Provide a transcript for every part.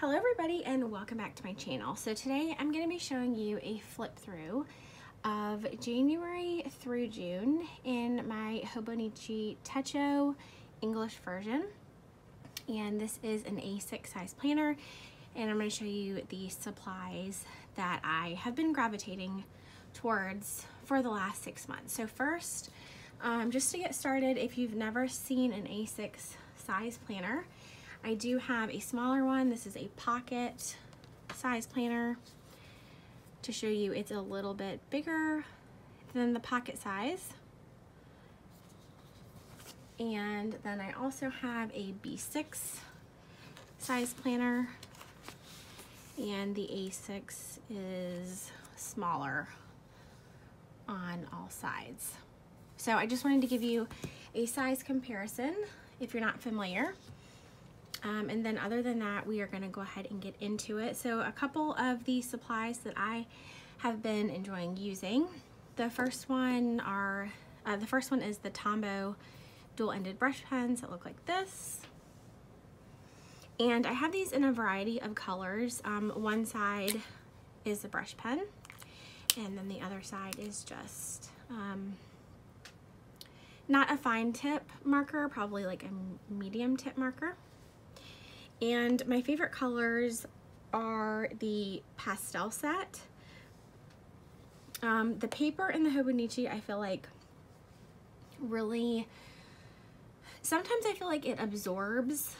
Hello everybody and welcome back to my channel. So today I'm going to be showing you a flip through of January through June in my Hobonichi Techo English version. And this is an A6 size planner, and I'm going to show you the supplies that I have been gravitating towards for the last 6 months. So first, just to get started, if you've never seen an A6 size planner, I do have a smaller one. This is a pocket size planner. To show you, it's a little bit bigger than the pocket size. And then I also have a B6 size planner, and the A6 is smaller on all sides. So I just wanted to give you a size comparison if you're not familiar. And then other than that, we are going to go ahead and get into it. So a couple of the supplies that I have been enjoying using. The first one is the Tombow dual-ended brush pens that look like this. And I have these in a variety of colors. One side is the brush pen, and then the other side is just not a fine tip marker, probably like a medium tip marker. And my favorite colors are the pastel set. The paper in the Hobonichi, I feel like really, sometimes I feel like it absorbs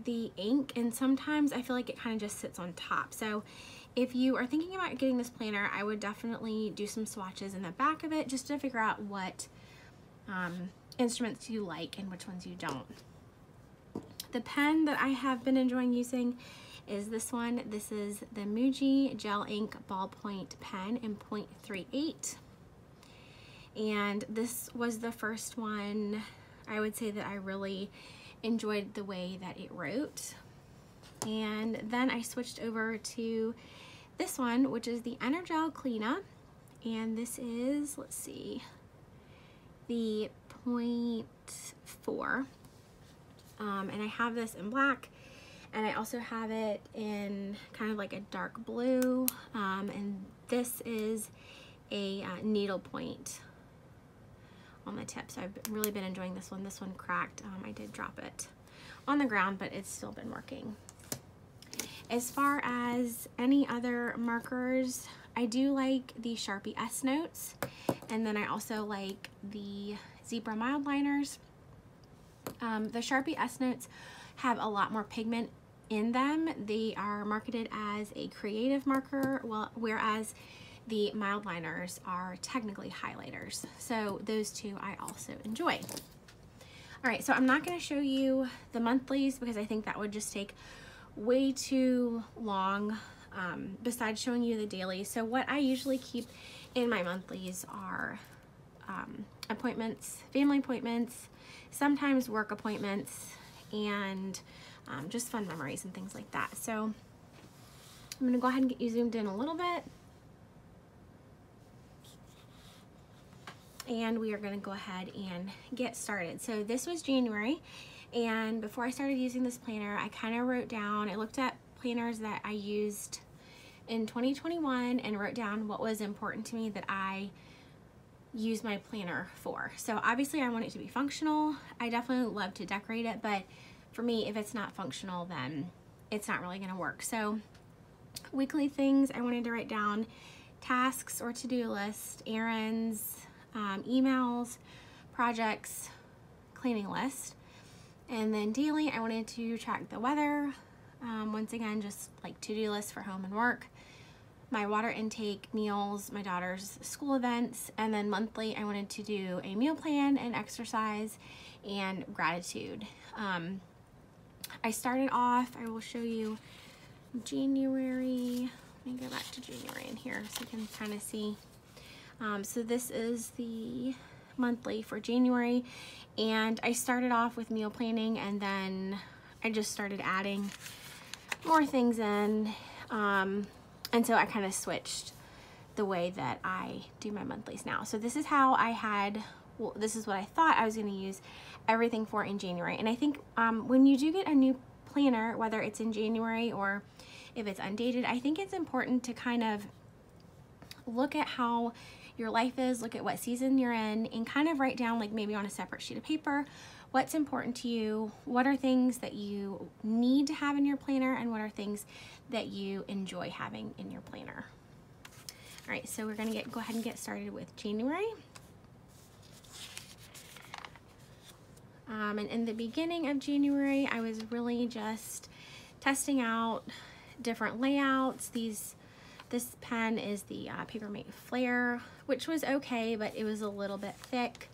the ink, and sometimes I feel like it kind of just sits on top. So if you are thinking about getting this planner, I would definitely do some swatches in the back of it just to figure out what instruments you like and which ones you don't. The pen that I have been enjoying using is this one. This is the Muji Gel Ink Ballpoint Pen in .38. And this was the first one I would say that I really enjoyed the way that it wrote. And then I switched over to this one, which is the Energel Cleanup. And this is, let's see, the .4. And I have this in black, and I also have it in kind of like a dark blue, and this is a needle point on the tip. So I've really been enjoying this one. This one cracked. I did drop it on the ground, but it's still been working. As far as any other markers, I do like the Sharpie S Notes, and then I also like the Zebra mild liners. The Sharpie S Notes have a lot more pigment in them. They are marketed as a creative marker, whereas the mild liners are technically highlighters. So those two I also enjoy. All right, so I'm not going to show you the monthlies because I think that would just take way too long, besides showing you the dailies. So what I usually keep in my monthlies are appointments, family appointments, sometimes work appointments, and just fun memories and things like that. So I'm gonna go ahead and get you zoomed in a little bit. And we are gonna go ahead and get started. So this was January, and before I started using this planner, I kind of wrote down, I looked at planners that I used in 2021 and wrote down what was important to me that I use my planner for. So obviously I want it to be functional. I definitely love to decorate it, but for me, if it's not functional, then it's not really gonna work. So weekly things, I wanted to write down tasks or to-do list, errands, emails, projects, cleaning list. And then daily, I wanted to track the weather. Once again, just like to-do list for home and work, my water intake, meals, my daughter's school events, and then monthly I wanted to do a meal plan and exercise and gratitude. I started off, I will show you January. Let me go back to January in here so you can kind of see. So this is the monthly for January, and I started off with meal planning, and then I just started adding more things in. And so I kind of switched the way that I do my monthlies now. So this is how I had, well, this is what I thought I was going to use everything for in January. And I think when you do get a new planner, whether it's in January or if it's undated, I think it's important to kind of look at how your life is, look at what season you're in, and kind of write down, like maybe on a separate sheet of paper, what's important to you, what are things that you need to have in your planner, and what are things that you enjoy having in your planner. All right, so we're gonna go ahead and get started with January. And in the beginning of January, I was really just testing out different layouts. This pen is the Papermate Flare, which was okay, but it was a little bit thick.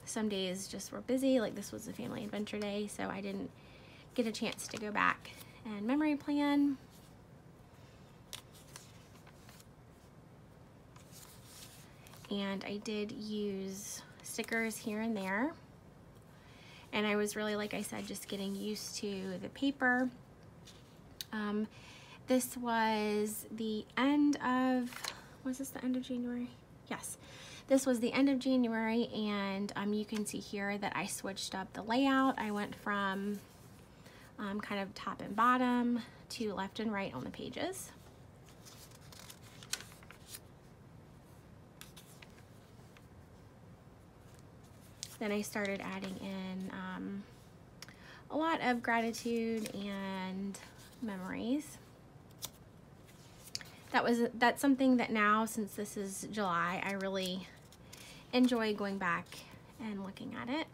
Some days just were busy, like this was a family adventure day, so I didn't get a chance to go back and memory plan. And I did use stickers here and there. And I was really, like I said, just getting used to the paper. This was the end of, was this the end of January? Yes, this was the end of January, and you can see here that I switched up the layout. I went from kind of top and bottom to left and right on the pages. Then I started adding in a lot of gratitude and memories. That's something that now, since this is July, I really enjoy going back and looking at it.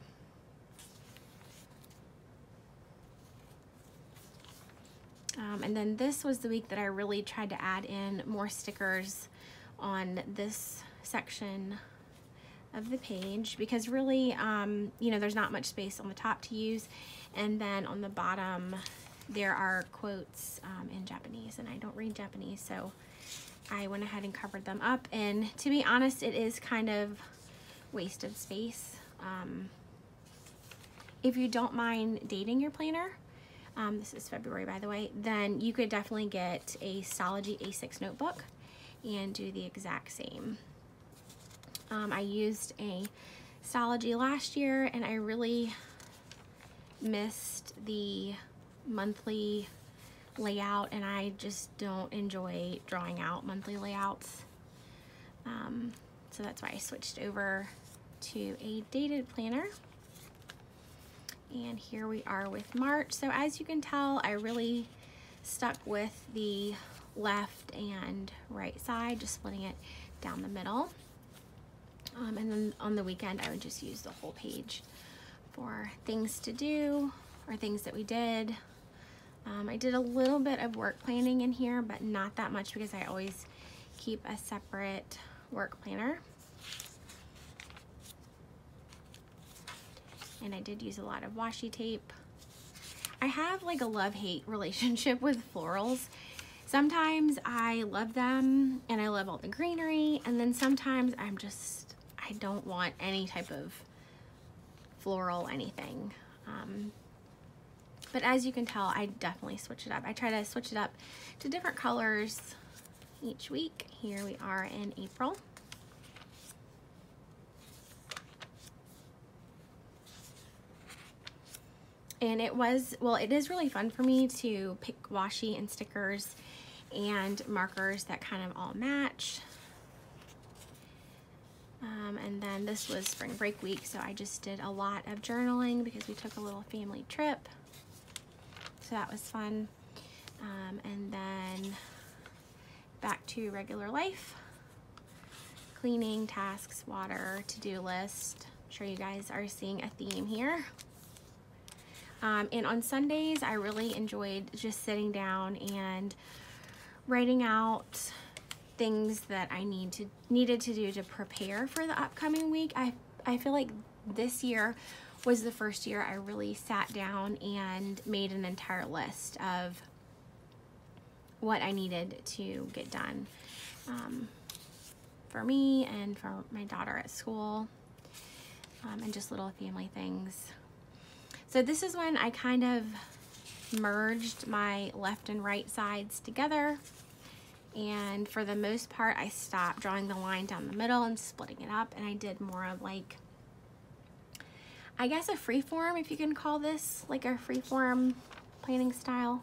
And then this was the week that I really tried to add in more stickers on this section of the page, because really, you know, there's not much space on the top to use, and then on the bottom there are quotes in Japanese, and I don't read Japanese, so I went ahead and covered them up. And to be honest, it is kind of wasted space. If you don't mind dating your planner, this is February, by the way, then you could definitely get a Hobonichi A6 notebook and do the exact same. I used a Hobonichi last year, and I really missed the monthly layout, and I just don't enjoy drawing out monthly layouts. So that's why I switched over to a dated planner. And here we are with March. So as you can tell, I really stuck with the left and right side, just splitting it down the middle. And then on the weekend, I would just use the whole page for things to do or things that we did. I did a little bit of work planning in here, but not that much, because I always keep a separate work planner. And I did use a lot of washi tape. I have like a love-hate relationship with florals. Sometimes I love them and I love all the greenery, and then sometimes I don't want any type of floral anything. But as you can tell, I definitely switch it up. I try to switch it up to different colors each week. Here we are in April. And it is really fun for me to pick washi and stickers and markers that kind of all match. And then this was spring break week, so I just did a lot of journaling because we took a little family trip. So that was fun. And then back to regular life. Cleaning, tasks, water, to-do list. I'm sure you guys are seeing a theme here. And on Sundays, I really enjoyed just sitting down and writing out things that I needed to do to prepare for the upcoming week. I feel like this year was the first year I really sat down and made an entire list of what I needed to get done for me and for my daughter at school, and just little family things. So this is when I kind of merged my left and right sides together. And for the most part, I stopped drawing the line down the middle and splitting it up. And I did more of like, I guess a freeform, if you can call this like a freeform planning style.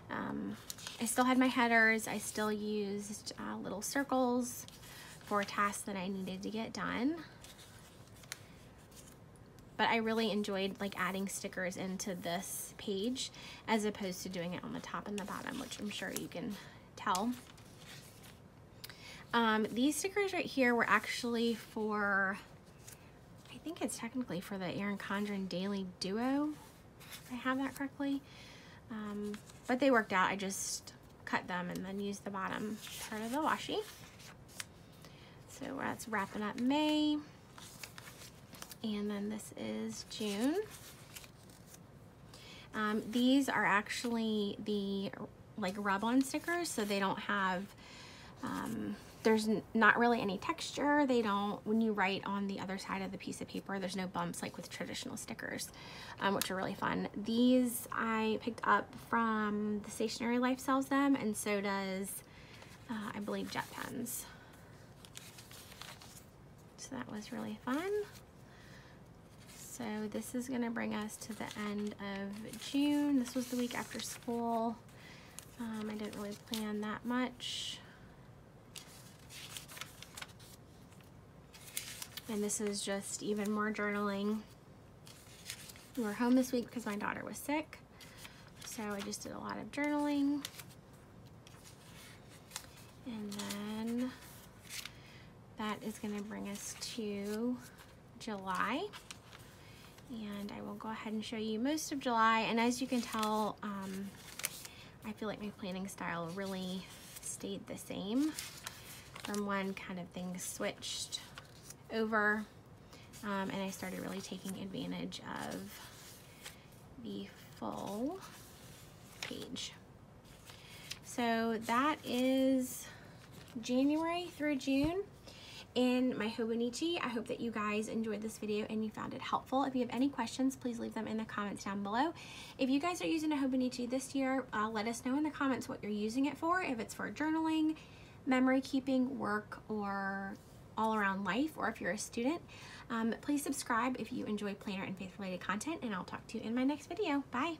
I still had my headers. I still used little circles for tasks that I needed to get done. But I really enjoyed like adding stickers into this page as opposed to doing it on the top and the bottom, which I'm sure you can tell. These stickers right here were actually for, I think it's technically for the Erin Condren Daily Duo, if I have that correctly. But they worked out. I just cut them and then used the bottom part of the washi. So that's wrapping up May. And then this is June. These are actually the like rub-on stickers, so they don't have, there's not really any texture. They don't, when you write on the other side of the piece of paper, there's no bumps like with traditional stickers, which are really fun. These I picked up from the Stationery Life sells them, and so does, I believe, Jet Pens. So that was really fun. So this is gonna bring us to the end of June. This was the week after school. I didn't really plan that much. And this is just even more journaling. We were home this week because my daughter was sick. So I just did a lot of journaling. And then that is gonna bring us to July. And I will go ahead and show you most of July. And as you can tell, I feel like my planning style really stayed the same from when kind of things switched over, and I started really taking advantage of the full page. So that is January through June in my Hobonichi. I hope that you guys enjoyed this video and you found it helpful. If you have any questions, please leave them in the comments down below. If you guys are using a Hobonichi this year, let us know in the comments what you're using it for, if it's for journaling, memory keeping, work, or all around life, or if you're a student. Please subscribe if you enjoy planner and faith related content, and I'll talk to you in my next video. Bye.